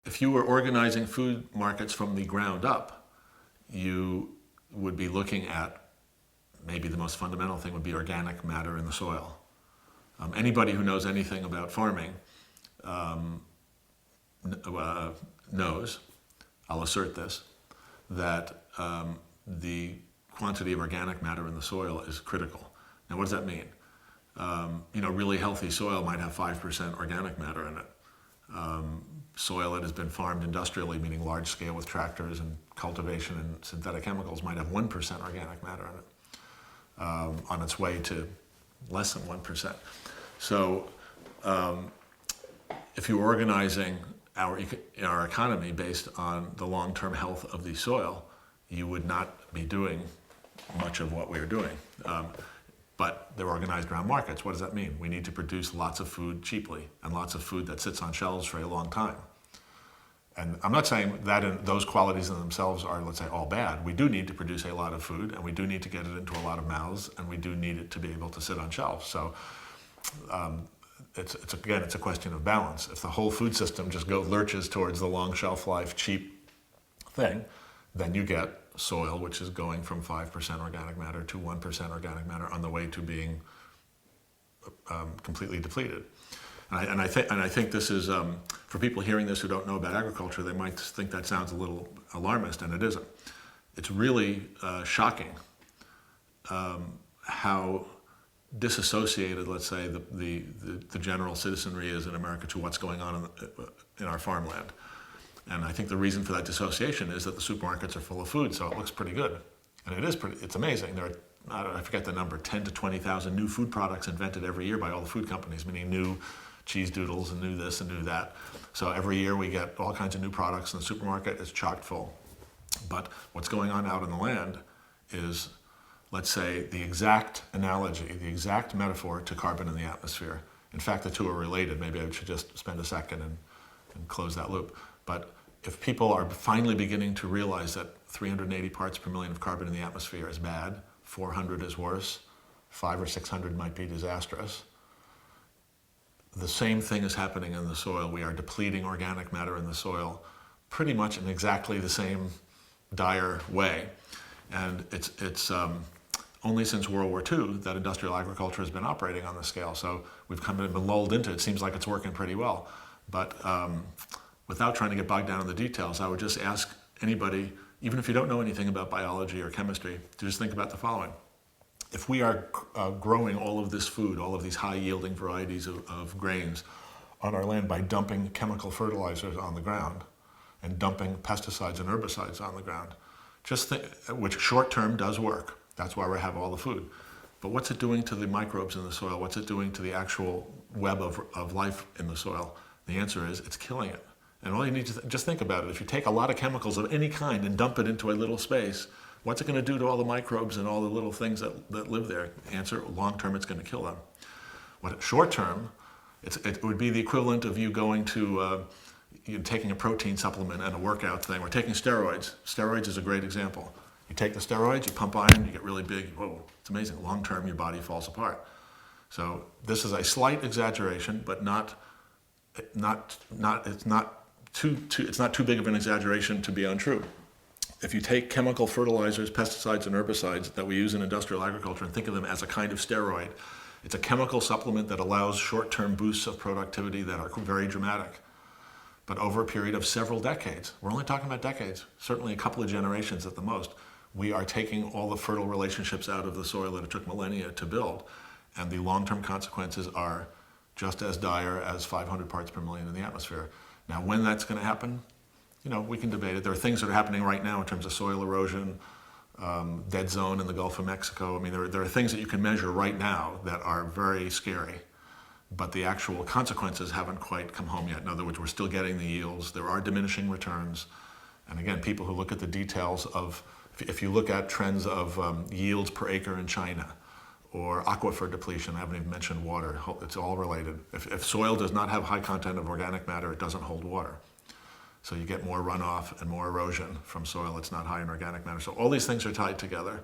if you were organizing food markets from the ground up, you would be looking at, maybe the most fundamental thing would be organic matter in the soil. Anybody who knows anything about farming knows, I'll assert this, that the quantity of organic matter in the soil is critical. Now, what does that mean? Really healthy soil might have 5% organic matter in it. Soil that has been farmed industrially, meaning large scale with tractors and cultivation and synthetic chemicals, might have 1% organic matter in it, on its way to less than 1%. So if you're organizing our economy based on the long-term health of the soil, you would not be doing much of what we are doing. But they're organized around markets. What does that mean? We need to produce lots of food cheaply, and lots of food that sits on shelves for a long time. And I'm not saying that those qualities in themselves are, let's say, all bad. We do need to produce a lot of food, and we do need to get it into a lot of mouths, and we do need it to be able to sit on shelves. So it's a question of balance. If the whole food system just lurches towards the long shelf life, cheap thing, then you get soil which is going from 5% organic matter to 1% organic matter on the way to being completely depleted. And I think this is, for people hearing this who don't know about agriculture, they might think that sounds a little alarmist, and it isn't. It's really shocking how disassociated, let's say, the general citizenry is in America to what's going on in our farmland. And I think the reason for that dissociation is that the supermarkets are full of food, so it looks pretty good. And it's amazing. There are, I forget the number, 10 to 20,000 new food products invented every year by all the food companies, meaning new cheese doodles and new this and new that. So every year we get all kinds of new products in the supermarket. It's chock full. But what's going on out in the land is, let's say, the exact analogy, the exact metaphor to carbon in the atmosphere. In fact, the two are related. Maybe I should just spend a second and close that loop. But if people are finally beginning to realize that 380 parts per million of carbon in the atmosphere is bad, 400 is worse, 500 or 600 might be disastrous, the same thing is happening in the soil. We are depleting organic matter in the soil pretty much in exactly the same dire way. And it's only since World War II that industrial agriculture has been operating on this scale. So we've kind of been lulled into it. It seems like it's working pretty well. But without trying to get bogged down in the details, I would just ask anybody, even if you don't know anything about biology or chemistry, to just think about the following. If we are growing all of this food, all of these high-yielding varieties of grains on our land by dumping chemical fertilizers on the ground and dumping pesticides and herbicides on the ground, just think, which short-term does work. That's why we have all the food. But what's it doing to the microbes in the soil? What's it doing to the actual web of life in the soil? The answer is it's killing it. And all you need to just think about it. If you take a lot of chemicals of any kind and dump it into a little space, what's it going to do to all the microbes and all the little things that live there? Answer, long term, it's going to kill them. Short term, it would be the equivalent of you going to, taking a protein supplement and a workout thing, or taking steroids. Steroids is a great example. You take the steroids, you pump iron, you get really big. Whoa, it's amazing. Long term, your body falls apart. So this is a slight exaggeration, but it's not too big of an exaggeration to be untrue. If you take chemical fertilizers, pesticides, and herbicides that we use in industrial agriculture and think of them as a kind of steroid, it's a chemical supplement that allows short-term boosts of productivity that are very dramatic. But over a period of several decades, we're only talking about decades, certainly a couple of generations at the most, we are taking all the fertile relationships out of the soil that it took millennia to build, and the long-term consequences are just as dire as 500 parts per million in the atmosphere. Now, when that's going to happen, we can debate it. There are things that are happening right now in terms of soil erosion, dead zone in the Gulf of Mexico. I mean, there are things that you can measure right now that are very scary, but the actual consequences haven't quite come home yet. In other words, we're still getting the yields. There are diminishing returns. And again, people who look at the details of, if you look at trends of yields per acre in China, or aquifer depletion, I haven't even mentioned water, it's all related. If soil does not have high content of organic matter, it doesn't hold water. So you get more runoff and more erosion from soil that's not high in organic matter. So all these things are tied together.